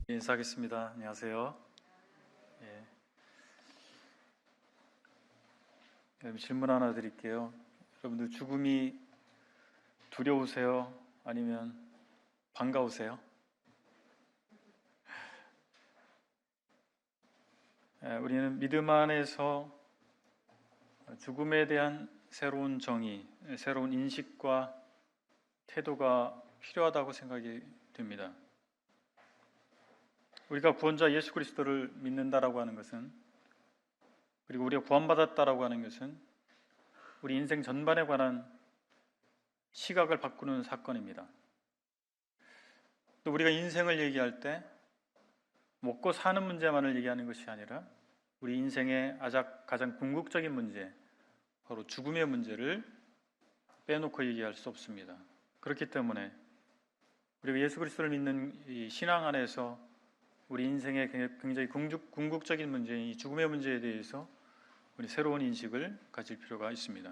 인사하겠습니다. 안녕하세요. 예, 여러분 질문 하나 드릴게요. 여러분들 죽음이 두려우세요? 아니면 반가우세요? 우리는 믿음 안에서 죽음에 대한 새로운 정의, 새로운 인식과 태도가 필요하다고 생각이 됩니다. 우리가 구원자 예수 그리스도를 믿는다라고 하는 것은, 그리고 우리가 구원받았다라고 하는 것은 우리 인생 전반에 관한 시각을 바꾸는 사건입니다. 또 우리가 인생을 얘기할 때 먹고 사는 문제만을 얘기하는 것이 아니라 우리 인생의 가장 궁극적인 문제, 바로 죽음의 문제를 빼놓고 얘기할 수 없습니다. 그렇기 때문에 우리가 예수 그리스도를 믿는 이 신앙 안에서 우리 인생의 굉장히 궁극적인 문제인 이 죽음의 문제에 대해서 우리 새로운 인식을 가질 필요가 있습니다.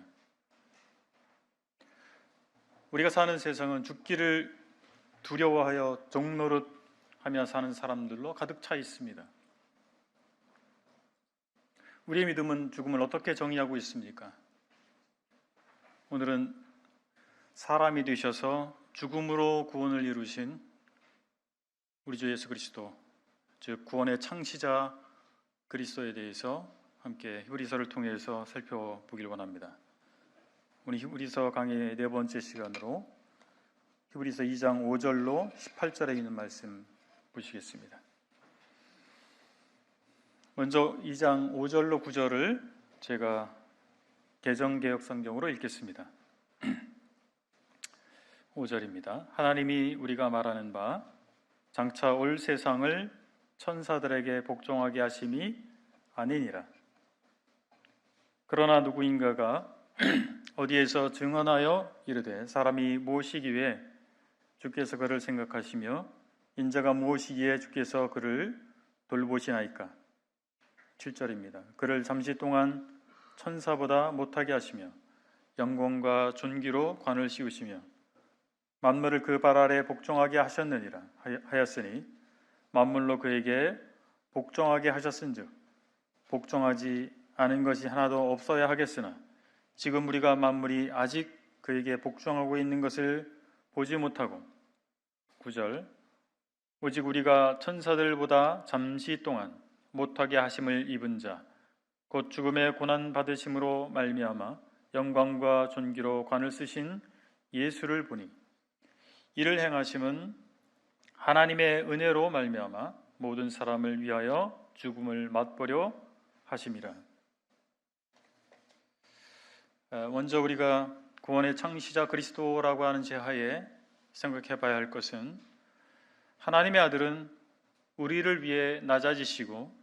우리가 사는 세상은 죽기를 두려워하여 종노릇하며 사는 사람들로 가득 차 있습니다. 우리의 믿음은 죽음을 어떻게 정의하고 있습니까? 오늘은 사람이 되셔서 죽음으로 구원을 이루신 우리 주 예수 그리스도, 즉 구원의 창시자 그리스도에 대해서 함께 히브리서를 통해서 살펴보길 원합니다. 오늘 히브리서 강의 네 번째 시간으로 히브리서 2장 5절로 18절에 있는 말씀 보시겠습니다. 먼저 2장 5절로 9절을 제가 개정개혁성경으로 읽겠습니다. 5절입니다. 하나님이 우리가 말하는 바 장차 올 세상을 천사들에게 복종하게 하심이 아니니라. 그러나 누구인가가 어디에서 증언하여 이르되 사람이 무엇이기에 주께서 그를 생각하시며 인자가 무엇이기에 주께서 그를 돌보시나이까. 7절입니다. 그를 잠시 동안 천사보다 못하게 하시며 영광과 존귀로 관을 씌우시며 만물을 그 발 아래 복종하게 하셨느니라 하였으니 만물로 그에게 복종하게 하셨은즉 복종하지 않은 것이 하나도 없어야 하겠으나 지금 우리가 만물이 아직 그에게 복종하고 있는 것을 보지 못하고 9절 오직 우리가 천사들보다 잠시 동안 못하게 하심을 입은 자 곧 죽음의 고난 받으심으로 말미암아 영광과 존귀로 관을 쓰신 예수를 보니 이를 행하심은 하나님의 은혜로 말미암아 모든 사람을 위하여 죽음을 맛보려 하심이라. 먼저 우리가 구원의 창시자 그리스도라고 하는 제하에 생각해 봐야 할 것은 하나님의 아들은 우리를 위해 낮아지시고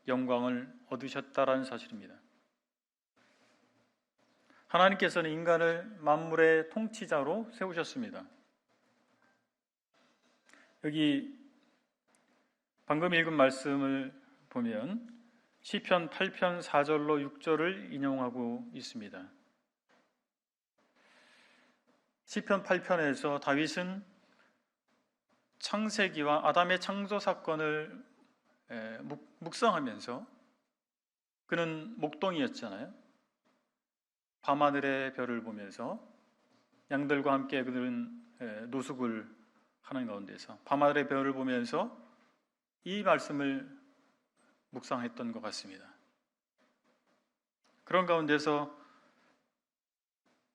영광을 얻으셨다라는 사실입니다. 하나님께서는 인간을 만물의 통치자로 세우셨습니다. 여기 방금 읽은 말씀을 보면 시편 8편 4절로 6절을 인용하고 있습니다. 시편 8편에서 다윗은 창세기와 아담의 창조 사건을 묵상하면서, 그는 목동이었잖아요. 밤하늘의 별을 보면서 양들과 함께 그들은 노숙을 하는 가운데서 밤하늘의 별을 보면서 이 말씀을 묵상했던 것 같습니다. 그런 가운데서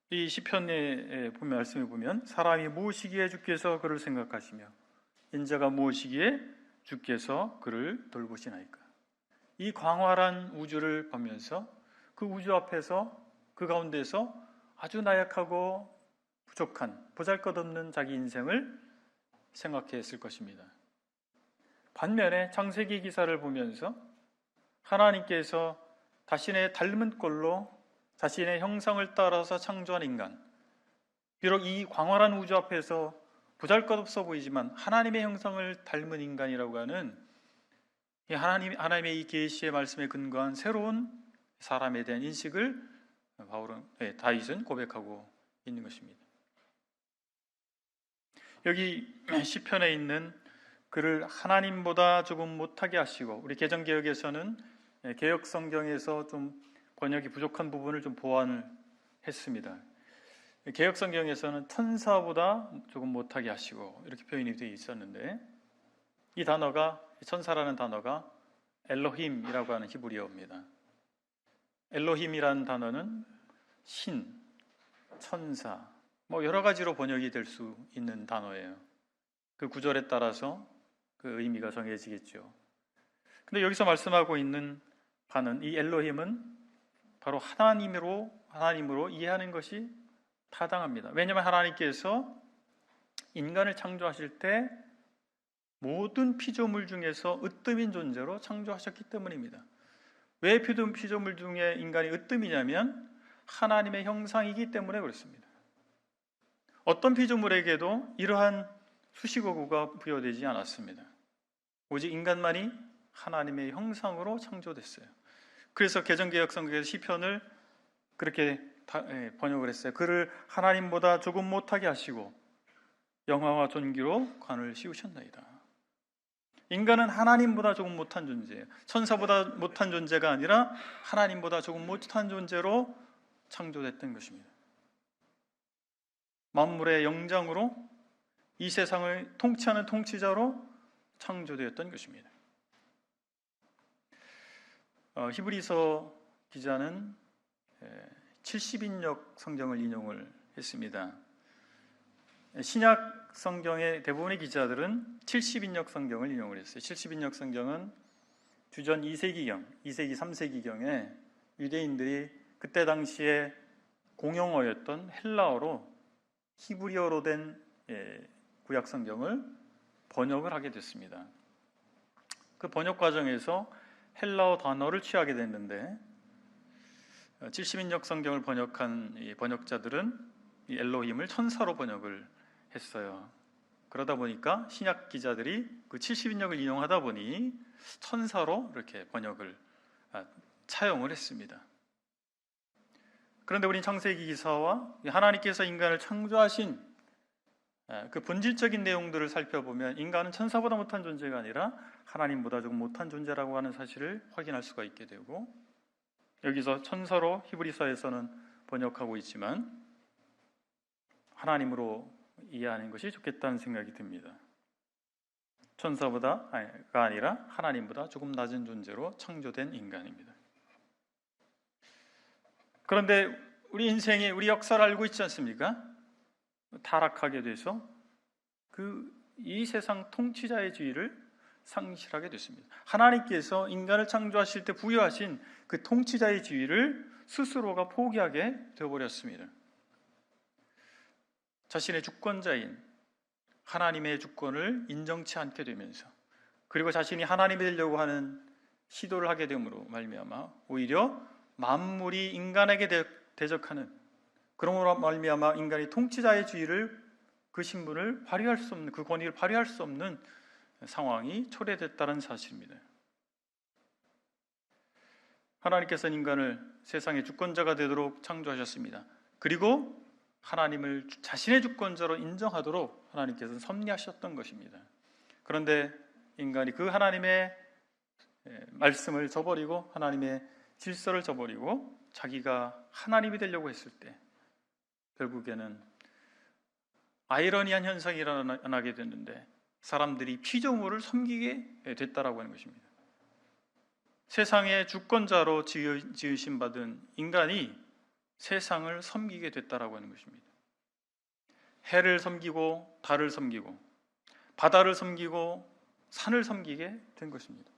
이 시편에 보면 말씀에 보면 사람이 무엇이기에 주께서 그를 생각하시며 인자가 무엇이기에 주께서 그를 돌보시나이까. 이 광활한 우주를 보면서 그 우주 앞에서 그 가운데서 아주 나약하고 부족한 보잘것없는 자기 인생을 생각했을 것입니다. 반면에 창세기 기사를 보면서 하나님께서 자신의 닮은 꼴로 자신의 형상을 따라서 창조한 인간, 비록 이 광활한 우주 앞에서 보잘것없어 보이지만 하나님의 형상을 닮은 인간이라고 하는 하나님의 이 계시의 말씀에 근거한 새로운 사람에 대한 인식을 다윗은 고백하고 있는 것입니다. 여기 시편에 있는 그를 하나님보다 조금 못하게 하시고, 우리 개정개혁에서는 개혁 성경에서 좀 번역이 부족한 부분을 좀 보완을 했습니다. 개혁 성경에서는 천사보다 조금 못하게 하시고 이렇게 표현이 되어 있었는데, 이 단어가, 천사라는 단어가 엘로힘이라고 하는 히브리어입니다. 엘로힘이라는 단어는 신, 천사, 여러 가지로 번역이 될 수 있는 단어예요. 그 구절에 따라서 그 의미가 정해지겠죠. 근데 여기서 말씀하고 있는 바는, 이 엘로힘은 바로 하나님으로 이해하는 것이 타당합니다. 왜냐하면 하나님께서 인간을 창조하실 때 모든 피조물 중에서 으뜸인 존재로 창조하셨기 때문입니다. 왜 피조물 중에 인간이 으뜸이냐면 하나님의 형상이기 때문에 그렇습니다. 어떤 피조물에게도 이러한 수식어구가 부여되지 않았습니다. 오직 인간만이 하나님의 형상으로 창조됐어요. 그래서 개정개혁 성경에서 시편을 그렇게 번역을 했어요. 그를 하나님보다 조금 못하게 하시고 영화와 존귀로 관을 씌우셨나이다. 인간은 하나님보다 조금 못한 존재예요. 천사보다 못한 존재가 아니라 하나님보다 조금 못한 존재로 창조됐던 것입니다. 만물의 영장으로 이 세상을 통치하는 통치자로 창조되었던 것입니다. 히브리서 기자는 70인역 성경을 인용을 했습니다. 신약 성경의 대부분의 기자들은 70인역 성경을 인용을 했어요. 70인역 성경은 주전 2세기경, 2세기, 3세기경에 유대인들이 그때 당시에 공용어였던 헬라어로 히브리어로 된 구약 성경을 번역을 하게 됐습니다. 그 번역 과정에서 헬라어 단어를 취하게 됐는데, 70인역 성경을 번역한 번역자들은 이 엘로힘을 천사로 번역을 했어요. 그러다 보니까 신약 기자들이 그 70인역을 인용하다 보니 천사로 이렇게 번역을 차용을 했습니다. 그런데 우린 창세기 기사와 하나님께서 인간을 창조하신 그 본질적인 내용들을 살펴보면 인간은 천사보다 못한 존재가 아니라 하나님보다 조금 못한 존재라고 하는 사실을 확인할 수가 있게 되고, 여기서 천사로 히브리서에서는 번역하고 있지만 하나님으로 이해하는 것이 좋겠다는 생각이 듭니다. 천사보다가 아니라 하나님보다 조금 낮은 존재로 창조된 인간입니다. 그런데 우리 인생에 우리 역사를 알고 있지 않습니까? 타락하게 돼서 이 세상 통치자의 지위를 상실하게 됐습니다. 하나님께서 인간을 창조하실 때 부여하신 그 통치자의 지위를 스스로가 포기하게 되어버렸습니다. 자신의 주권자인 하나님의 주권을 인정치 않게 되면서, 그리고 자신이 하나님이 되려고 하는 시도를 하게 됨으로 말미암아 오히려 만물이 인간에게 대적하는, 그러므로 말미암아 인간이 통치자의 지위를, 그 신분을 발휘할 수 없는, 그 권위를 발휘할 수 없는 상황이 초래됐다는 사실입니다. 하나님께서는 인간을 세상의 주권자가 되도록 창조하셨습니다. 그리고 하나님을 자신의 주권자로 인정하도록 하나님께서는 섭리하셨던 것입니다. 그런데 인간이 그 하나님의 말씀을 저버리고 하나님의 질서를 저버리고 자기가 하나님이 되려고 했을 때 결국에는 아이러니한 현상이 일어나게 됐는데, 사람들이 피조물을 섬기게 됐다라고 하는 것입니다. 세상의 주권자로 지으심 받은 인간이 세상을 섬기게 됐다라고 하는 것입니다. 해를 섬기고 달을 섬기고 바다를 섬기고 산을 섬기게 된 것입니다.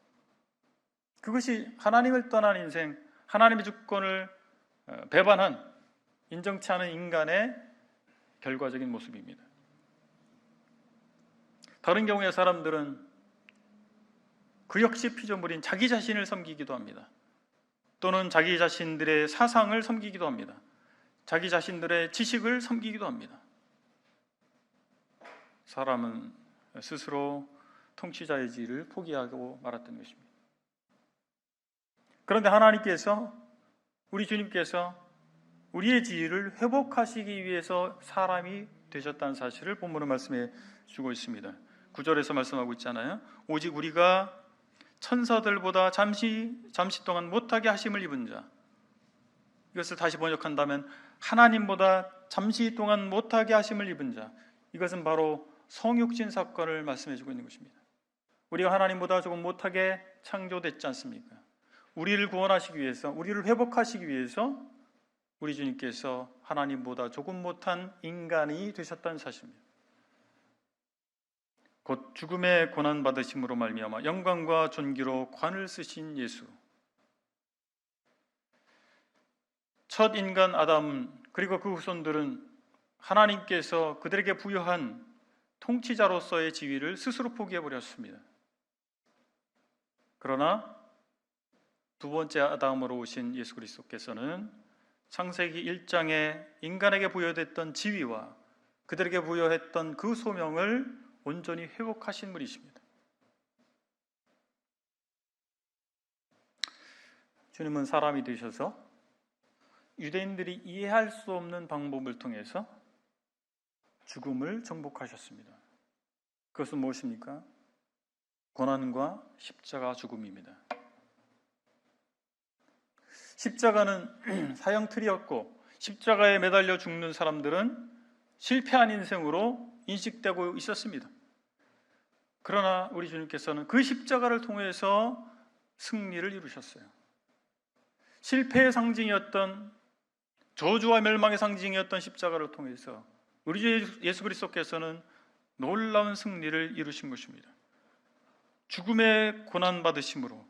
그것이 하나님을 떠난 인생, 하나님의 주권을 배반한, 인정치 않은 인간의 결과적인 모습입니다. 다른 경우에 사람들은 그 역시 피조물인 자기 자신을 섬기기도 합니다. 또는 자기 자신들의 사상을 섬기기도 합니다. 자기 자신들의 지식을 섬기기도 합니다. 사람은 스스로 통치자의 지위를 포기하고 말았던 것입니다. 그런데 하나님께서, 우리 주님께서 우리의 지위를 회복하시기 위해서 사람이 되셨다는 사실을 본문의 말씀에 주고 있습니다. 구절에서 말씀하고 있잖아요. 오직 우리가 천사들보다 잠시 동안 못하게 하심을 입은 자. 이것을 다시 번역한다면 하나님보다 잠시 동안 못하게 하심을 입은 자. 이것은 바로 성육신 사건을 말씀해주고 있는 것입니다. 우리가 하나님보다 조금 못하게 창조됐지 않습니까? 우리를 구원하시기 위해서, 우리를 회복하시기 위해서 우리 주님께서 하나님보다 조금 못한 인간이 되셨다는 사실입니다. 곧 죽음의 고난받으심으로 말미암아 영광과 존귀로 관을 쓰신 예수. 첫 인간 아담 그리고 그 후손들은 하나님께서 그들에게 부여한 통치자로서의 지위를 스스로 포기해버렸습니다. 그러나 두 번째 아담으로 오신 예수 그리스도께서는 창세기 1장에 인간에게 부여됐던 지위와 그들에게 부여했던 그 소명을 온전히 회복하신 분이십니다. 주님은 사람이 되셔서 유대인들이 이해할 수 없는 방법을 통해서 죽음을 정복하셨습니다. 그것은 무엇입니까? 고난과 십자가 죽음입니다. 십자가는 사형틀이었고 십자가에 매달려 죽는 사람들은 실패한 인생으로 인식되고 있었습니다. 그러나 우리 주님께서는 그 십자가를 통해서 승리를 이루셨어요. 실패의 상징이었던, 저주와 멸망의 상징이었던 십자가를 통해서 우리 주 예수 그리스도께서는 놀라운 승리를 이루신 것입니다. 죽음의 고난 받으심으로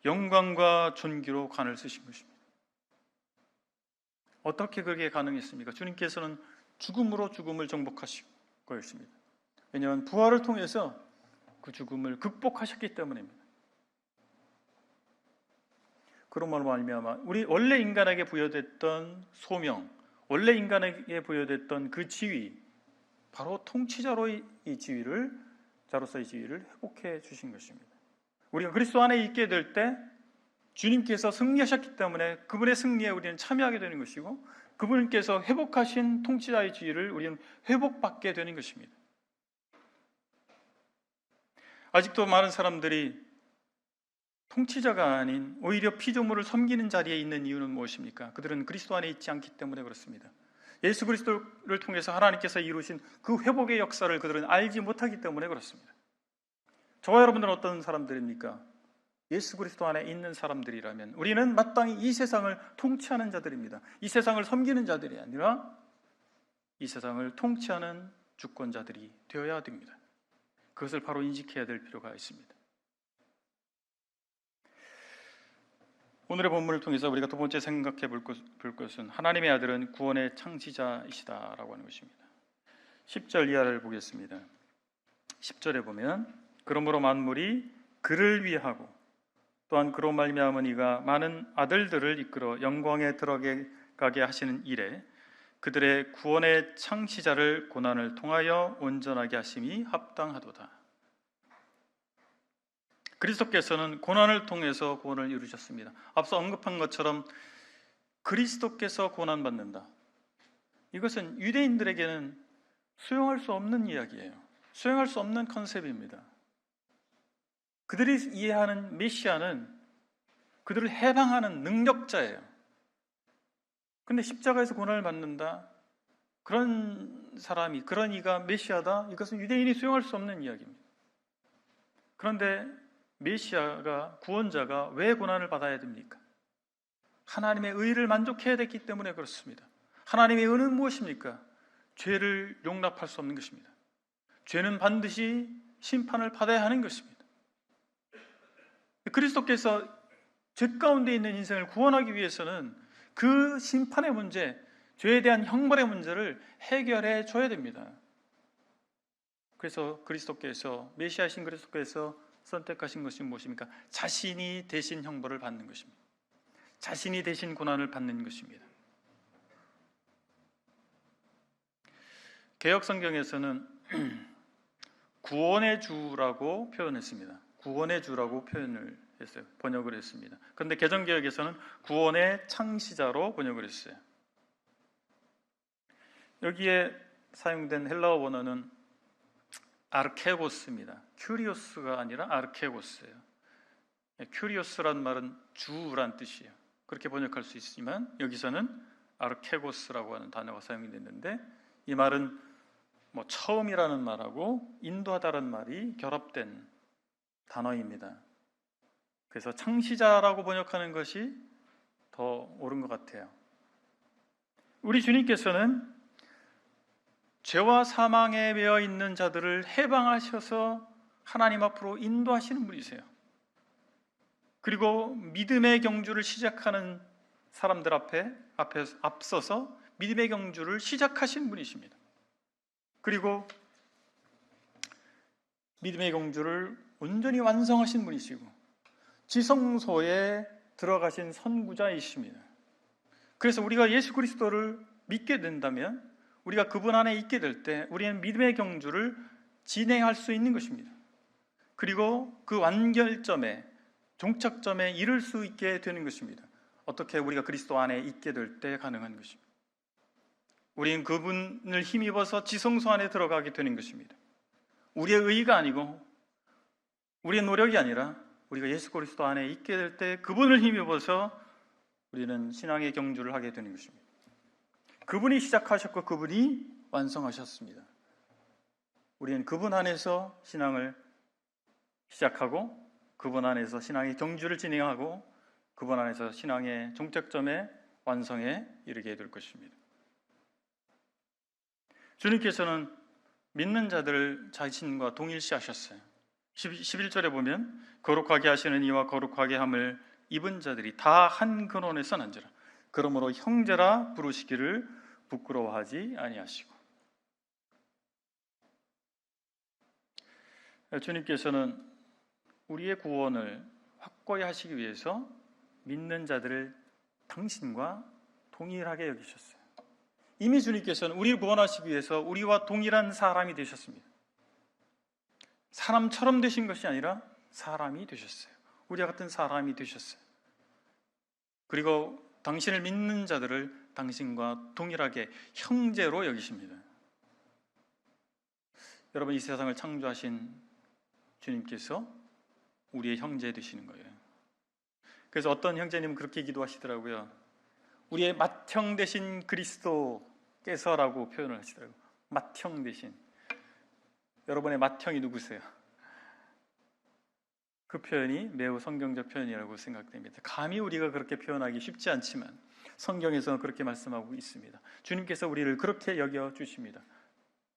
영광과 존귀로 관을 쓰신 것입니다. 어떻게 그게 가능했습니까? 주님께서는 죽음으로 죽음을 정복하신 거였습니다. 왜냐하면 부활을 통해서 그 죽음을 극복하셨기 때문입니다. 그런 말미암아 우리 원래 인간에게 부여됐던 소명, 원래 인간에게 부여됐던 그 지위, 바로 통치자로의 이 지위를, 자로서의 지위를 회복해 주신 것입니다. 우리가 그리스도 안에 있게 될 때 주님께서 승리하셨기 때문에 그분의 승리에 우리는 참여하게 되는 것이고, 그분께서 회복하신 통치자의 지위를 우리는 회복받게 되는 것입니다. 아직도 많은 사람들이 통치자가 아닌 오히려 피조물을 섬기는 자리에 있는 이유는 무엇입니까? 그들은 그리스도 안에 있지 않기 때문에 그렇습니다. 예수 그리스도를 통해서 하나님께서 이루신 그 회복의 역사를 그들은 알지 못하기 때문에 그렇습니다. 저와 여러분들은 어떤 사람들입니까? 예수 그리스도 안에 있는 사람들이라면 우리는 마땅히 이 세상을 통치하는 자들입니다. 이 세상을 섬기는 자들이 아니라 이 세상을 통치하는 주권자들이 되어야 됩니다. 그것을 바로 인식해야 될 필요가 있습니다. 오늘의 본문을 통해서 우리가 두 번째 생각해 볼 것은 하나님의 아들은 구원의 창시자이시다라고 하는 것입니다. 10절 이하를 보겠습니다. 10절에 보면 그러므로 만물이 그를 위하고 또한 그로 말미암은 이가 많은 아들들을 이끌어 영광에 들어가게 하시는 일에 그들의 구원의 창시자를 고난을 통하여 온전하게 하심이 합당하도다. 그리스도께서는 고난을 통해서 구원을 이루셨습니다. 앞서 언급한 것처럼 그리스도께서 고난받는다. 이것은 유대인들에게는 수용할 수 없는 이야기예요. 수용할 수 없는 컨셉입니다. 그들이 이해하는 메시아는 그들을 해방하는 능력자예요. 그런데 십자가에서 고난을 받는다? 그런 사람이, 그런 이가 메시아다? 이것은 유대인이 수용할 수 없는 이야기입니다. 그런데 메시아가, 구원자가 왜 고난을 받아야 됩니까? 하나님의 의를 만족해야 됐기 때문에 그렇습니다. 하나님의 의는 무엇입니까? 죄를 용납할 수 없는 것입니다. 죄는 반드시 심판을 받아야 하는 것입니다. 그리스도께서 죄 가운데 있는 인생을 구원하기 위해서는 그 심판의 문제, 죄에 대한 형벌의 문제를 해결해 줘야 됩니다. 그래서 그리스도께서, 메시아신 그리스도께서 선택하신 것이 무엇입니까? 자신이 대신 형벌을 받는 것입니다. 자신이 대신 고난을 받는 것입니다. 개역 성경에서는 구원의 주라고 표현했습니다. 구원의 주라고 표현을 했어요. 번역을 했습니다. 그런데 개정개역에서는 구원의 창시자로 번역을 했어요. 여기에 사용된 헬라어 원어는 아르케고스입니다. 큐리오스가 아니라 아르케고스예요. 큐리오스란 말은 주란 뜻이에요. 그렇게 번역할 수 있지만 여기서는 아르케고스라고 하는 단어가 사용이 됐는데, 이 말은 처음이라는 말하고 인도하다라는 말이 결합된 단어입니다. 그래서 창시자라고 번역하는 것이 더 옳은 것 같아요. 우리 주님께서는 죄와 사망에 매여 있는 자들을 해방하셔서 하나님 앞으로 인도하시는 분이세요. 그리고 믿음의 경주를 시작하는 사람들 앞서서 믿음의 경주를 시작하신 분이십니다. 그리고 믿음의 경주를 온전히 완성하신 분이시고 지성소에 들어가신 선구자이십니다. 그래서 우리가 예수 그리스도를 믿게 된다면, 우리가 그분 안에 있게 될 때 우리는 믿음의 경주를 진행할 수 있는 것입니다. 그리고 그 완결점에, 종착점에 이를 수 있게 되는 것입니다. 어떻게? 우리가 그리스도 안에 있게 될 때 가능한 것입니다. 우리는 그분을 힘입어서 지성소 안에 들어가게 되는 것입니다. 우리의 의의가 아니고 우리의 노력이 아니라 우리가 예수 그리스도 안에 있게 될 때 그분을 힘입어서 우리는 신앙의 경주를 하게 되는 것입니다. 그분이 시작하셨고 그분이 완성하셨습니다. 우리는 그분 안에서 신앙을 시작하고 그분 안에서 신앙의 경주를 진행하고 그분 안에서 신앙의 종착점에, 완성에 이르게 될 것입니다. 주님께서는 믿는 자들을 자신과 동일시하셨어요. 11절에 보면 거룩하게 하시는 이와 거룩하게 함을 입은 자들이 다 한 근원에서 난지라. 그러므로 형제라 부르시기를 부끄러워하지 아니하시고. 주님께서는 우리의 구원을 확고히 하시기 위해서 믿는 자들을 당신과 동일하게 여기셨어요. 이미 주님께서는 우리를 구원하시기 위해서 우리와 동일한 사람이 되셨습니다. 사람처럼 되신 것이 아니라 사람이 되셨어요. 우리와 같은 사람이 되셨어요. 그리고 당신을 믿는 자들을 당신과 동일하게 형제로 여기십니다. 여러분, 이 세상을 창조하신 주님께서 우리의 형제 되시는 거예요. 그래서 어떤 형제님은 그렇게 기도하시더라고요. 우리의 맏형 되신 그리스도께서라고 표현을 하시더라고요. 맏형 되신. 여러분의 맏형이 누구세요? 그 표현이 매우 성경적 표현이라고 생각됩니다. 감히 우리가 그렇게 표현하기 쉽지 않지만 성경에서는 그렇게 말씀하고 있습니다. 주님께서 우리를 그렇게 여겨주십니다.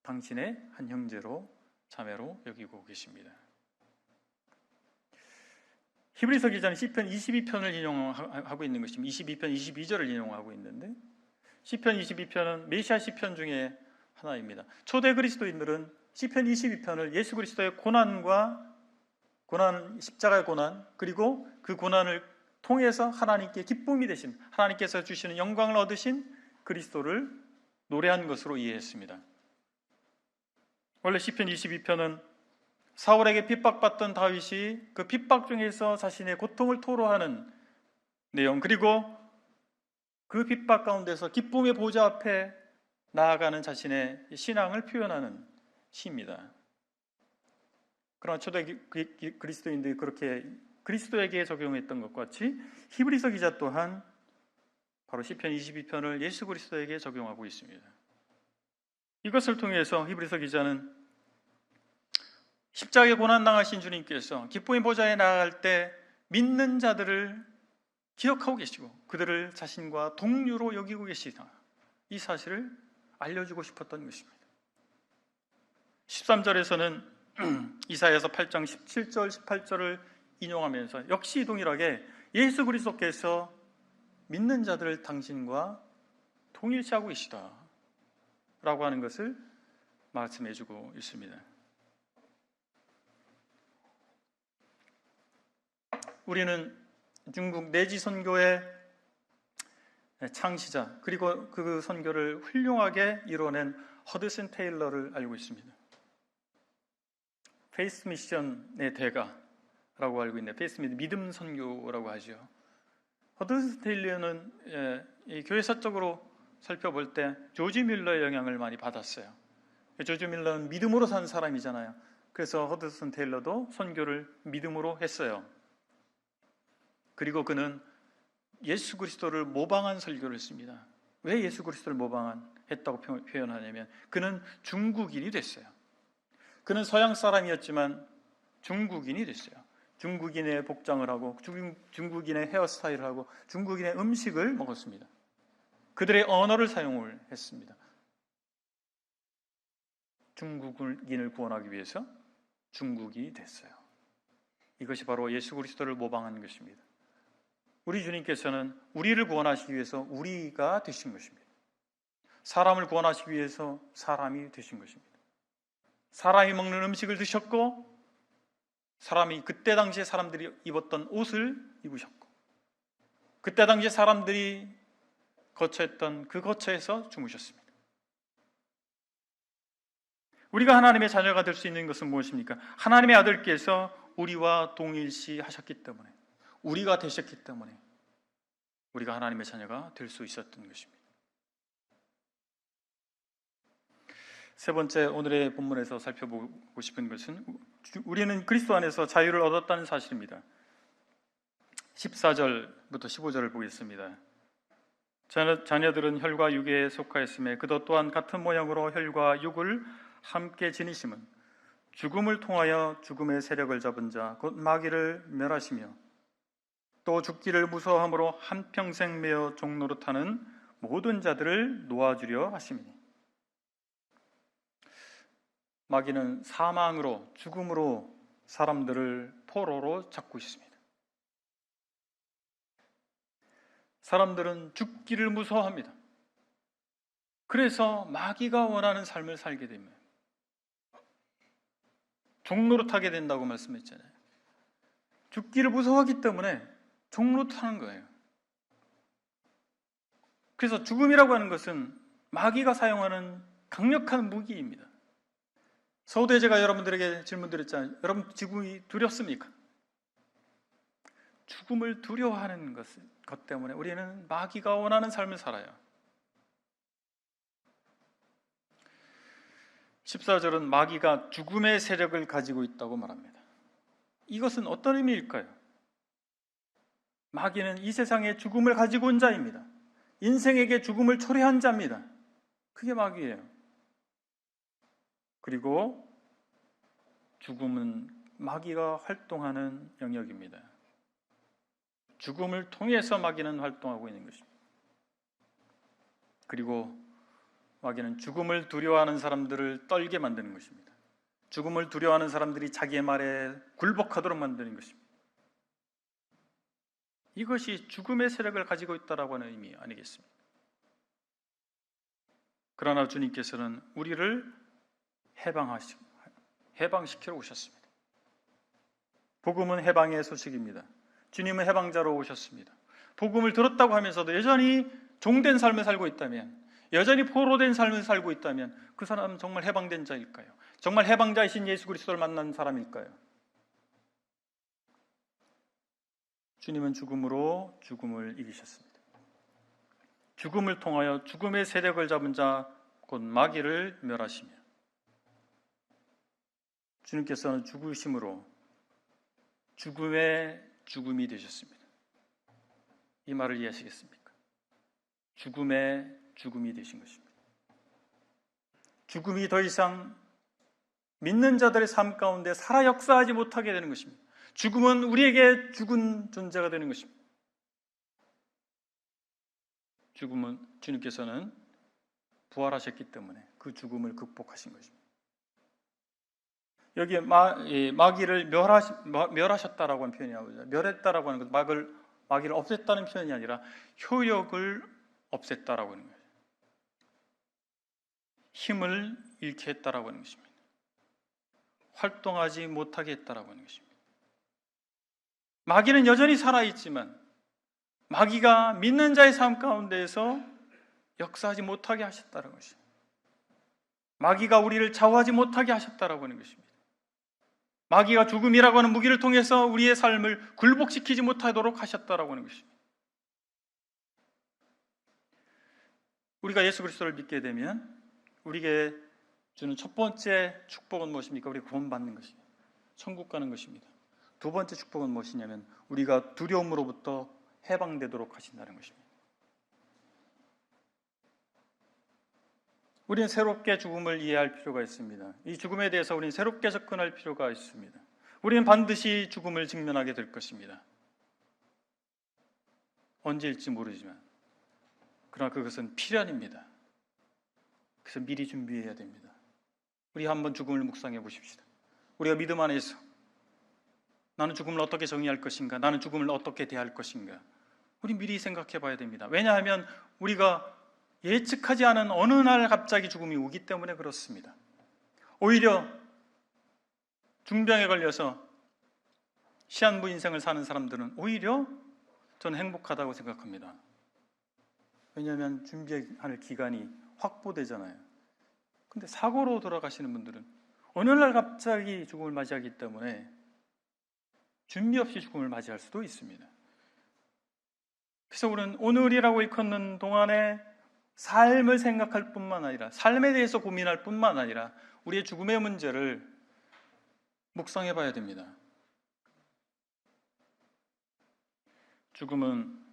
당신의 한 형제로, 자매로 여기고 계십니다. 히브리서 기자는 시편 22편을 인용하고 있는 것입니다. 22편 22절을 인용하고 있는데, 시편 22편은 메시아 시편 중에 하나입니다. 초대 그리스도인들은 시편 22편을 예수 그리스도의 고난, 십자가의 고난, 그리고 그 고난을 통해서 하나님께 기쁨이 되신, 하나님께서 주시는 영광을 얻으신 그리스도를 노래한 것으로 이해했습니다. 원래 시편 22편은 사울에게 핍박받던 다윗이 그 핍박 중에서 자신의 고통을 토로하는 내용, 그리고 그 핍박 가운데서 기쁨의 보좌 앞에 나아가는 자신의 신앙을 표현하는 시입니다. 그러나 초대 그리스도인들이 그렇게 그리스도에게 적용했던 것 같이 히브리서 기자 또한 바로 시편 22편을 예수 그리스도에게 적용하고 있습니다. 이것을 통해서 히브리서 기자는 십자가에 고난당하신 주님께서 기쁨의 보좌에 나아갈 때 믿는 자들을 기억하고 계시고 그들을 자신과 동류로 여기고 계시다, 이 사실을 알려주고 싶었던 것입니다. 13절에서는 이사야서 8장 17절 18절을 인용하면서 역시 동일하게 예수 그리스도께서 믿는 자들을 당신과 동일시하고 계시다 라고 하는 것을 말씀해주고 있습니다. 우리는 중국 내지 선교의 창시자, 그리고 그 선교를 훌륭하게 이뤄낸 허드슨 테일러를 알고 있습니다. 페이스 미션의 대가라고 알고 있는데, 페이스 믿음 선교라고 하죠. 허드슨 테일러는 교회사적으로 살펴볼 때 조지 뮬러의 영향을 많이 받았어요. 조지 밀러는 믿음으로 산 사람이잖아요. 그래서 허드슨 테일러도 선교를 믿음으로 했어요. 그리고 그는 예수 그리스도를 모방한 설교를 했습니다. 왜 예수 그리스도를 모방했다고 표현하냐면 그는 중국인이 됐어요. 그는 서양 사람이었지만 중국인이 됐어요. 중국인의 복장을 하고 중국인의 헤어스타일을 하고 중국인의 음식을 먹었습니다. 그들의 언어를 사용을 했습니다. 중국인을 구원하기 위해서 중국이 됐어요. 이것이 바로 예수 그리스도를 모방한 것입니다. 우리 주님께서는 우리를 구원하시기 위해서 우리가 되신 것입니다. 사람을 구원하시기 위해서 사람이 되신 것입니다. 사람이 먹는 음식을 드셨고 사람이 그때 당시에 사람들이 입었던 옷을 입으셨고 그때 당시에 사람들이 거처했던 그 거처에서 주무셨습니다. 우리가 하나님의 자녀가 될 수 있는 것은 무엇입니까? 하나님의 아들께서 우리와 동일시 하셨기 때문에 우리가 되셨기 때문에 우리가 하나님의 자녀가 될 수 있었던 것입니다. 세 번째 오늘의 본문에서 살펴보고 싶은 것은 우리는 그리스도 안에서 자유를 얻었다는 사실입니다. 14절부터 15절을 보겠습니다. 자녀들은 혈과 육에 속하였음에 그도 또한 같은 모양으로 혈과 육을 함께 지니심은 죽음을 통하여 죽음의 세력을 잡은 자 곧 마귀를 멸하시며 또 죽기를 무서워함으로 한평생 매어 종노릇하는 모든 자들을 놓아주려 하심이니. 마귀는 사망으로 죽음으로 사람들을 포로로 잡고 있습니다. 사람들은 죽기를 무서워합니다. 그래서 마귀가 원하는 삶을 살게 됩니다. 종노릇하게 된다고 말씀했잖아요. 죽기를 무서워하기 때문에 종노릇하는 거예요. 그래서 죽음이라고 하는 것은 마귀가 사용하는 강력한 무기입니다. 서두에 제가 여러분들에게 질문드렸잖아요. 여러분 죽음이 두렵습니까? 죽음을 두려워하는 것 때문에 우리는 마귀가 원하는 삶을 살아요. 14절은 마귀가 죽음의 세력을 가지고 있다고 말합니다. 이것은 어떤 의미일까요? 마귀는 이 세상에 죽음을 가지고 온 자입니다. 인생에게 죽음을 초래한 자입니다. 그게 마귀예요. 그리고 죽음은 마귀가 활동하는 영역입니다. 죽음을 통해서 마귀는 활동하고 있는 것입니다. 그리고 마귀는 죽음을 두려워하는 사람들을 떨게 만드는 것입니다. 죽음을 두려워하는 사람들이 자기의 말에 굴복하도록 만드는 것입니다. 이것이 죽음의 세력을 가지고 있다라고 하는 의미 아니겠습니까? 그러나 주님께서는 우리를 해방시키러 오셨습니다. 복음은 해방의 소식입니다. 주님은 해방자로 오셨습니다. 복음을 들었다고 하면서도 여전히 종된 삶을 살고 있다면, 여전히 포로된 삶을 살고 있다면 그 사람은 정말 해방된 자일까요? 정말 해방자이신 예수 그리스도를 만난 사람일까요? 주님은 죽음으로 죽음을 이기셨습니다. 죽음을 통하여 죽음의 세력을 잡은 자 곧 마귀를 멸하시며 주님께서는 죽으심으로 죽음의 죽음이 되셨습니다. 이 말을 이해하시겠습니까? 죽음의 죽음이 되신 것입니다. 죽음이 더 이상 믿는 자들의 삶 가운데 살아 역사하지 못하게 되는 것입니다. 죽음은 우리에게 죽은 존재가 되는 것입니다. 죽음은 주님께서는 부활하셨기 때문에 그 죽음을 극복하신 것입니다. 여기에 마귀를 멸하셨다라고 하는 표현이 나오죠. 멸했다라고 하는 것은 마귀를 없앴다는 표현이 아니라 효력을 없앴다라고 하는 거예요. 힘을 잃게 했다라고 하는 것입니다. 활동하지 못하게 했다라고 하는 것입니다. 마귀는 여전히 살아있지만 마귀가 믿는 자의 삶 가운데에서 역사하지 못하게 하셨다는 것입니다. 마귀가 우리를 좌우하지 못하게 하셨다라고 하는 것입니다. 마귀가 죽음이라고 하는 무기를 통해서 우리의 삶을 굴복시키지 못하도록 하셨다라고 하는 것입니다. 우리가 예수 그리스도를 믿게 되면 우리에게 주는 첫 번째 축복은 무엇입니까? 우리가 구원받는 것입니다. 천국 가는 것입니다. 두 번째 축복은 무엇이냐면 우리가 두려움으로부터 해방되도록 하신다는 것입니다. 우리는 새롭게 죽음을 이해할 필요가 있습니다. 이 죽음에 대해서 우리는 새롭게 접근할 필요가 있습니다. 우리는 반드시 죽음을 직면하게 될 것입니다. 언제일지 모르지만 그러나 그것은 필연입니다. 그래서 미리 준비해야 됩니다. 우리 한번 죽음을 묵상해 보십시다. 우리가 믿음 안에서 나는 죽음을 어떻게 정의할 것인가? 나는 죽음을 어떻게 대할 것인가? 우리 미리 생각해 봐야 됩니다. 왜냐하면 우리가 예측하지 않은 어느 날 갑자기 죽음이 오기 때문에 그렇습니다. 오히려 중병에 걸려서 시한부 인생을 사는 사람들은 오히려 저는 행복하다고 생각합니다. 왜냐하면 준비할 기간이 확보되잖아요. 근데 사고로 돌아가시는 분들은 어느 날 갑자기 죽음을 맞이하기 때문에 준비 없이 죽음을 맞이할 수도 있습니다. 그래서 우리는 오늘이라고 일컫는 동안에 삶을 생각할 뿐만 아니라 삶에 대해서 고민할 뿐만 아니라 우리의 죽음의 문제를 묵상해 봐야 됩니다. 죽음은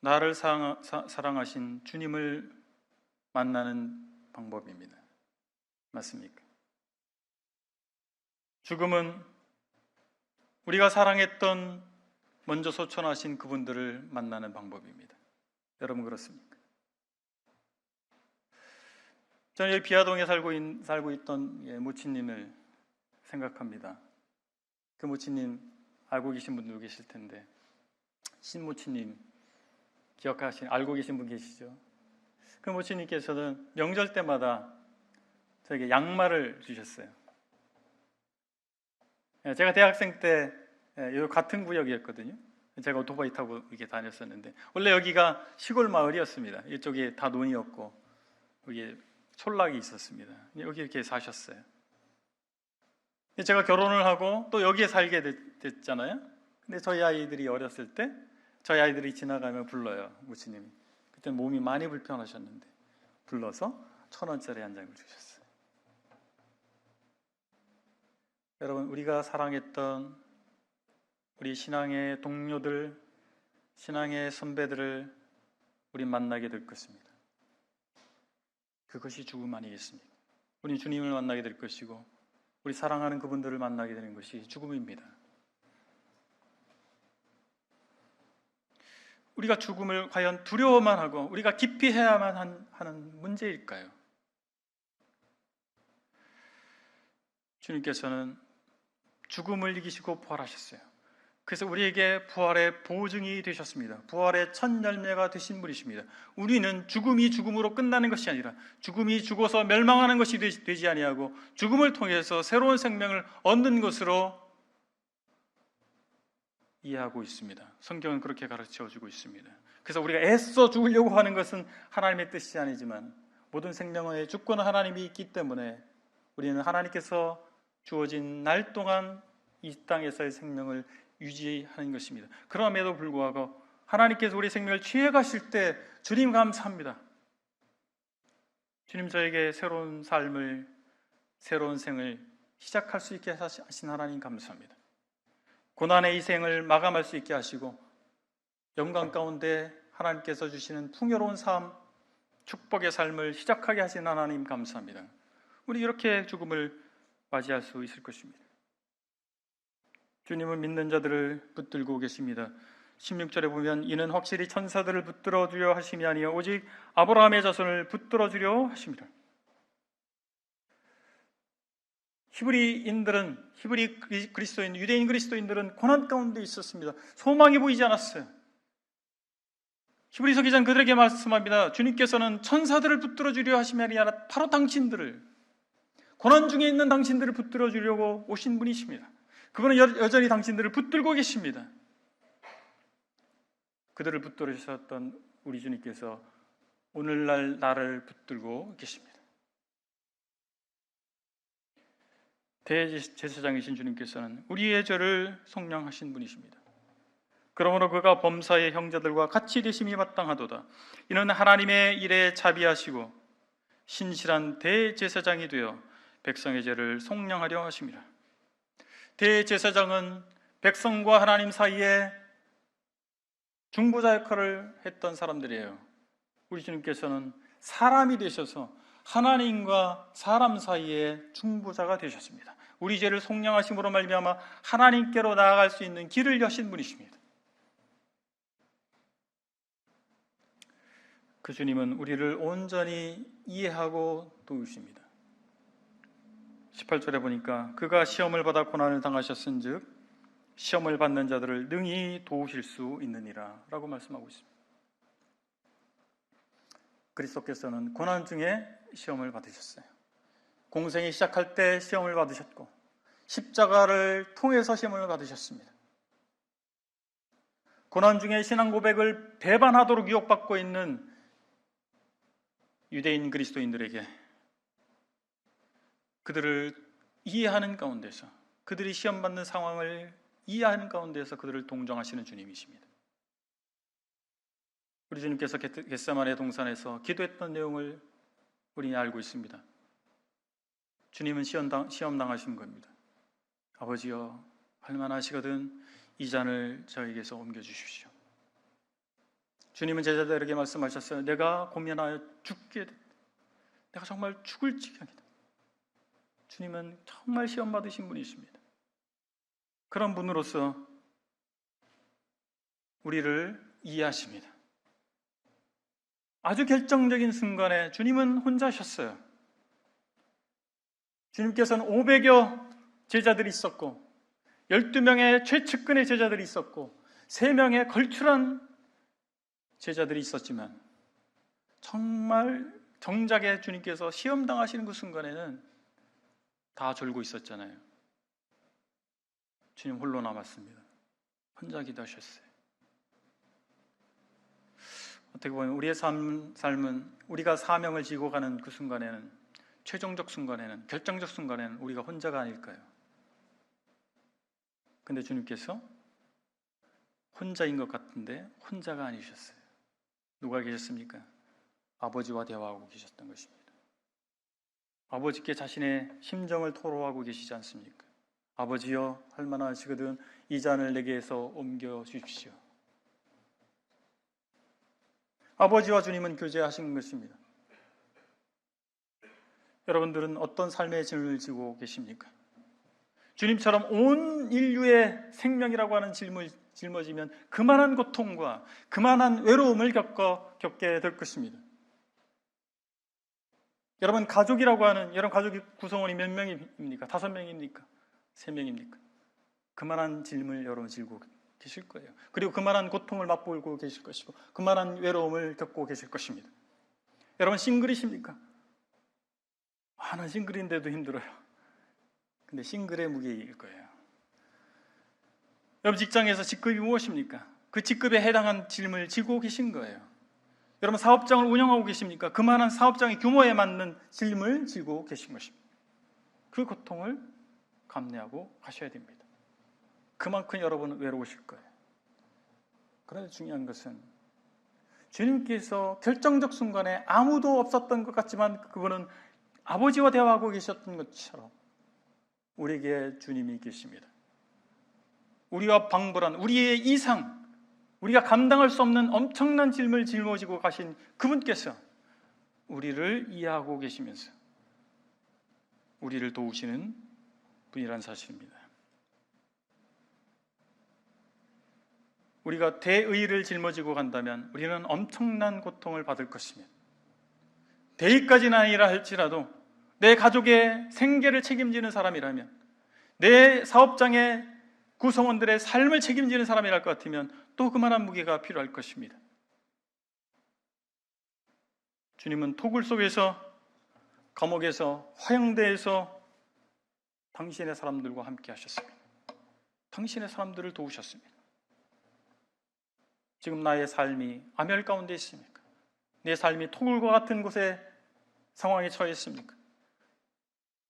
나를 사랑하신 주님을 만나는 방법입니다. 맞습니까? 죽음은 우리가 사랑했던 먼저 소천하신 그분들을 만나는 방법입니다. 여러분 그렇습니까? 저는 여기 비아동에 살고 있던 모친님을 생각합니다. 그 모친님 알고 계신 분도 계실 텐데 신모친님 알고 계신 분 계시죠? 그 모친님께서는 명절 때마다 저에게 양말을 주셨어요. 제가 대학생 때 여기 같은 구역이었거든요. 제가 오토바이 타고 이렇게 다녔었는데 원래 여기가 시골 마을이었습니다. 이쪽에 다 논이었고 여기에 촌락이 있었습니다. 여기 이렇게 사셨어요. 제가 결혼을 하고 또 여기에 살게 됐잖아요. 근데 저희 아이들이 어렸을 때 저희 아이들이 지나가면 불러요. 모친님이. 그때 몸이 많이 불편하셨는데 불러서 1,000원짜리 한 장을 주셨어요. 여러분 우리가 사랑했던 우리 신앙의 동료들, 신앙의 선배들을 우리 만나게 될 것입니다. 그것이 죽음 아니겠습니까? 우리 주님을 만나게 될 것이고 우리 사랑하는 그분들을 만나게 되는 것이 죽음입니다. 우리가 죽음을 과연 두려워만 하고 우리가 깊이 해야만 하는 문제일까요? 주님께서는 죽음을 이기시고 부활하셨어요. 그래서 우리에게 부활의 보증이 되셨습니다. 부활의 첫 열매가 되신 분이십니다. 우리는 죽음이 죽음으로 끝나는 것이 아니라 죽음이 죽어서 멸망하는 것이 되지 아니하고 죽음을 통해서 새로운 생명을 얻는 것으로 이해하고 있습니다. 성경은 그렇게 가르쳐주고 있습니다. 그래서 우리가 애써 죽으려고 하는 것은 하나님의 뜻이 아니지만 모든 생명에 주권은 하나님이 있기 때문에 우리는 하나님께서 주어진 날 동안 이 땅에서의 생명을 유지하는 것입니다. 그럼에도 불구하고 하나님께서 우리 생명을 취해 가실 때 주님 감사합니다. 주님 저에게 새로운 삶을 새로운 생을 시작할 수 있게 하신 하나님 감사합니다. 고난의 이 생을 마감할 수 있게 하시고 영광 가운데 하나님께서 주시는 풍요로운 삶, 축복의 삶을 시작하게 하신 하나님 감사합니다. 우리 이렇게 죽음을 맞이할 수 있을 것입니다. 주님은 믿는 자들을 붙들고 계십니다. 16절에 보면 이는 확실히 천사들을 붙들어 주려 하심이 아니요 오직 아브라함의 자손을 붙들어 주려 하십니다. 히브리 그리스도인, 유대인 그리스도인들은 고난 가운데 있었습니다. 소망이 보이지 않았어요. 히브리서 기자는 그들에게 말씀합니다. 주님께서는 천사들을 붙들어 주려 하심이 아니라 바로 당신들을, 고난 중에 있는 당신들을 붙들어 주려고 오신 분이십니다. 그분은 여전히 당신들을 붙들고 계십니다. 그들을 붙들어 주셨던 우리 주님께서 오늘날 나를 붙들고 계십니다. 대제사장이신 주님께서는 우리의 죄를 속량하신 분이십니다. 그러므로 그가 범사의 형제들과 같이 되심이 마땅하도다. 이는 하나님의 일에 자비하시고 신실한 대제사장이 되어 백성의 죄를 속량하려 하심이라. 대제사장은 백성과 하나님 사이에 중보자 역할을 했던 사람들이에요. 우리 주님께서는 사람이 되셔서 하나님과 사람 사이에 중보자가 되셨습니다. 우리 죄를 속량하심으로 말미암아 하나님께로 나아갈 수 있는 길을 여신 분이십니다. 그 주님은 우리를 온전히 이해하고 도우십니다. 18절에 보니까 그가 시험을 받아 고난을 당하셨은즉 시험을 받는 자들을 능히 도우실 수 있느니라 라고 말씀하고 있습니다. 그리스도께서는 고난 중에 시험을 받으셨어요. 공생이 시작할 때 시험을 받으셨고 십자가를 통해서 시험을 받으셨습니다. 고난 중에 신앙 고백을 배반하도록 유혹받고 있는 유대인 그리스도인들에게 그들을 이해하는 가운데서, 그들이 시험받는 상황을 이해하는 가운데서 그들을 동정하시는 주님이십니다. 우리 주님께서 겟세마네 동산에서 기도했던 내용을 우리는 알고 있습니다. 주님은 시험 당하신 겁니다. 아버지여, 할만하시거든 이 잔을 저에게서 옮겨주십시오. 주님은 제자들에게 말씀하셨어요. 내가 고민하여 죽게 됐다. 내가 정말 죽을 지경이다. 주님은 정말 시험 받으신 분이십니다. 그런 분으로서 우리를 이해하십니다. 아주 결정적인 순간에 주님은 혼자셨어요. 주님께서는 500여 제자들이 있었고 12명의 최측근의 제자들이 있었고 3명의 걸출한 제자들이 있었지만 정말 정작에 주님께서 시험 당하시는 그 순간에는 다 졸고 있었잖아요. 주님 홀로 남았습니다. 혼자 기도하셨어요. 어떻게 보면 우리의 삶은 우리가 사명을 지고 가는 그 순간에는, 최종적 순간에는, 결정적 순간에는 우리가 혼자가 아닐까요? 근데 주님께서 혼자인 것 같은데 혼자가 아니셨어요. 누가 계셨습니까? 아버지와 대화하고 계셨던 것입니다. 아버지께 자신의 심정을 토로하고 계시지 않습니까? 아버지여, 할만하시거든 이 잔을 내게서 옮겨 주십시오. 아버지와 주님은 교제하신 것입니다. 여러분들은 어떤 삶의 짐을 지고 계십니까? 주님처럼 온 인류의 생명이라고 하는 짐을 짊어지면 그만한 고통과 그만한 외로움을 겪게 될 것입니다. 여러분 가족이라고 하는, 여러분 가족의 구성원이 몇 명입니까? 5명입니까? 3명입니까? 그만한 짐을 여러분 지고 계실 거예요. 그리고 그만한 고통을 맛보고 계실 것이고 그만한 외로움을 겪고 계실 것입니다. 여러분 싱글이십니까? 난 싱글인데도 힘들어요. 근데 싱글의 무게일 거예요. 여러분 직장에서 직급이 무엇입니까? 그 직급에 해당한 짐을 지고 계신 거예요. 여러분 사업장을 운영하고 계십니까? 그만한 사업장의 규모에 맞는 짐을 지고 계신 것입니다. 그 고통을 감내하고 가셔야 됩니다. 그만큼 여러분은 외로우실 거예요. 그런데 중요한 것은 주님께서 결정적 순간에 아무도 없었던 것 같지만 그분은 아버지와 대화하고 계셨던 것처럼 우리에게 주님이 계십니다. 우리와 방불한 우리의 이상, 우리가 감당할 수 없는 엄청난 짐을 짊어지고 가신 그분께서 우리를 이해하고 계시면서 우리를 도우시는 분이란 사실입니다. 우리가 대의를 짊어지고 간다면 우리는 엄청난 고통을 받을 것입니다. 대의까지는 아니라 할지라도 내 가족의 생계를 책임지는 사람이라면, 내 사업장의 구성원들의 삶을 책임지는 사람이랄 것 같으면 또 그만한 무게가 필요할 것입니다. 주님은 토굴 속에서, 감옥에서, 화형대에서 당신의 사람들과 함께 하셨습니다. 당신의 사람들을 도우셨습니다. 지금 나의 삶이 암열 가운데 있습니까? 내 삶이 토굴과 같은 곳에 상황에 처해 있습니까?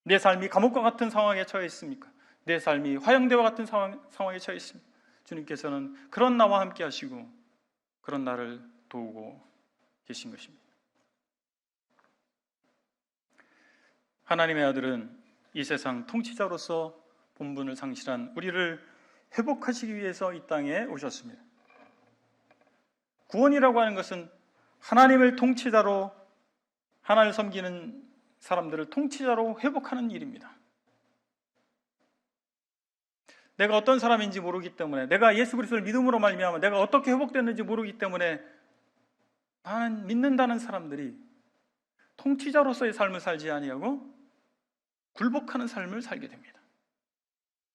내 삶이 감옥과 같은 상황에 처해 있습니까? 내 삶이 화형대와 같은 상황에 처해 있습니까? 주님께서는 그런 나와 함께 하시고 그런 나를 도우고 계신 것입니다. 하나님의 아들은 이 세상 통치자로서 본분을 상실한 우리를 회복하시기 위해서 이 땅에 오셨습니다. 구원이라고 하는 것은 하나님을 통치자로, 하나님을 섬기는 사람들을 통치자로 회복하는 일입니다. 내가 어떤 사람인지 모르기 때문에, 내가 예수 그리스도를 믿음으로 말미암아 내가 어떻게 회복됐는지 모르기 때문에 많은 믿는다는 사람들이 통치자로서의 삶을 살지 아니하고 굴복하는 삶을 살게 됩니다.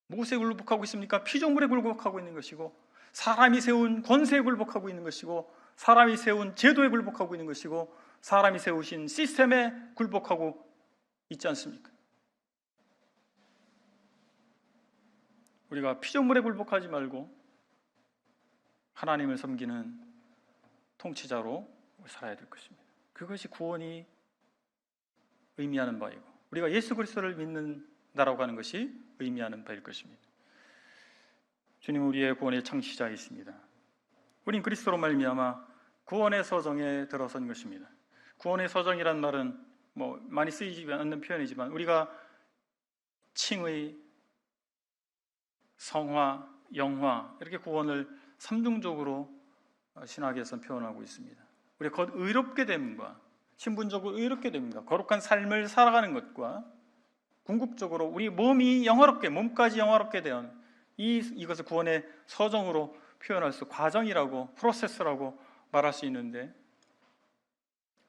무엇에 굴복하고 있습니까? 피조물에 굴복하고 있는 것이고, 사람이 세운 권세에 굴복하고 있는 것이고, 사람이 세운 제도에 굴복하고 있는 것이고, 사람이 세우신 시스템에 굴복하고 있지 않습니까? 우리가 피조물에 굴복하지 말고 하나님을 섬기는 통치자로 살아야 될 것입니다. 그것이 구원이 의미하는 바이고, 우리가 예수 그리스도를 믿는다라고 하는 것이 의미하는 바일 것입니다. 주님은 우리의 구원의 창시자이십니다. 우린 그리스도로 말미암아 구원의 서정에 들어선 것입니다. 구원의 서정이란 말은 많이 쓰이지 않는 표현이지만, 우리가 칭의, 성화, 영화, 이렇게 구원을 삼중적으로 신학에서 표현하고 있습니다. 우리가 곧 의롭게 됨과, 신분적으로 의롭게 됩니다. 거룩한 삶을 살아가는 것과, 궁극적으로 우리 몸이 영화롭게, 몸까지 영화롭게 되는 이것을 구원의 서정으로 표현할 수, 과정이라고, 프로세스라고 말할 수 있는데,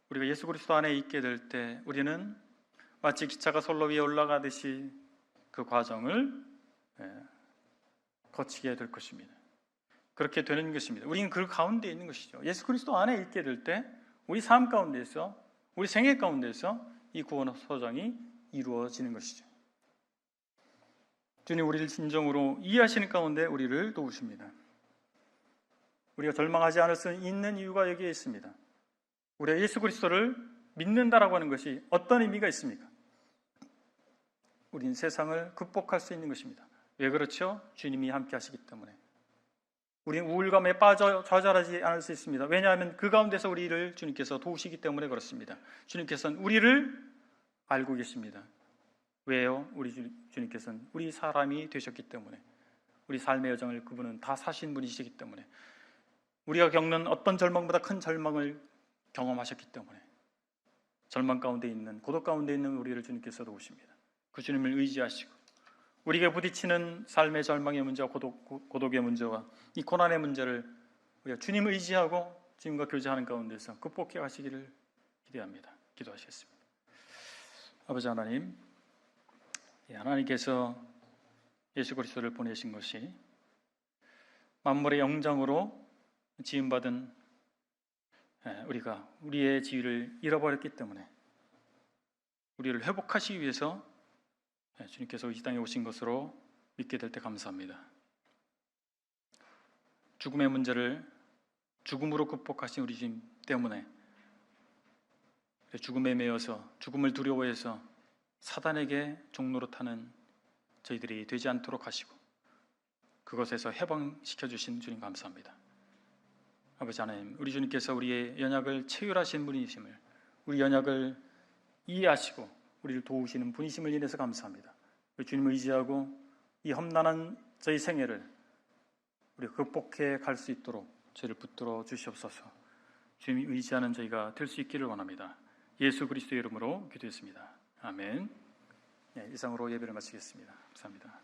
우리가 예수 그리스도 안에 있게 될 때 우리는 마치 기차가 선로 위에 올라가듯이 그 과정을 거치게 될 것입니다. 그렇게 되는 것입니다. 우리는 그 가운데 있는 것이죠. 예수 그리스도 안에 있게 될 때 우리 삶 가운데에서, 우리 생애 가운데에서 이 구원 서정이 이루어지는 것이죠. 주님 우리를 진정으로 이해하시는 가운데 우리를 도우십니다. 우리가 절망하지 않을 수 있는 이유가 여기에 있습니다. 우리가 예수 그리스도를 믿는다라고 하는 것이 어떤 의미가 있습니까? 우린 세상을 극복할 수 있는 것입니다. 왜 그렇죠? 주님이 함께 하시기 때문에. 우리는 우울감에 빠져 좌절하지 않을 수 있습니다. 왜냐하면 그 가운데서 우리를 주님께서 도우시기 때문에 그렇습니다. 주님께서는 우리를 알고 계십니다. 왜요? 우리 주님께서는 우리 사람이 되셨기 때문에, 우리 삶의 여정을 그분은 다 사신 분이시기 때문에, 우리가 겪는 어떤 절망보다 큰 절망을 경험하셨기 때문에, 절망 가운데 있는, 고독 가운데 있는 우리를 주님께서 도우십니다. 그 주님을 의지하시고, 우리가 부딪히는 삶의 절망의 문제와 고독의 문제와 이 고난의 문제를 우리가 주님을 의지하고 주님과 교제하는 가운데서 극복해 가시기를 기대합니다. 기도하시겠습니다. 아버지 하나님, 하나님께서 예수 그리스도를 보내신 것이 만물의 영장으로 지음받은 우리가 우리의 지위를 잃어버렸기 때문에 우리를 회복하시기 위해서 주님께서 이 땅에 오신 것으로 믿게 될 때 감사합니다. 죽음의 문제를 죽음으로 극복하신 우리 주님 때문에 죽음에 매여서, 죽음을 두려워해서 사단에게 종노릇하는 저희들이 되지 않도록 하시고 그것에서 해방시켜 주신 주님 감사합니다. 아버지 하나님, 우리 주님께서 우리의 연약을 체휼하신 분이심을, 우리 연약을 이해하시고 우리를 도우시는 분이심을 인해서 감사합니다. 우리 주님을 의지하고 이 험난한 저희 생애를 우리가 극복해 갈 수 있도록 저희를 붙들어 주시옵소서. 주님이 의지하는 저희가 될 수 있기를 원합니다. 예수 그리스도의 이름으로 기도했습니다. 아멘. 이상으로 예배를 마치겠습니다. 감사합니다.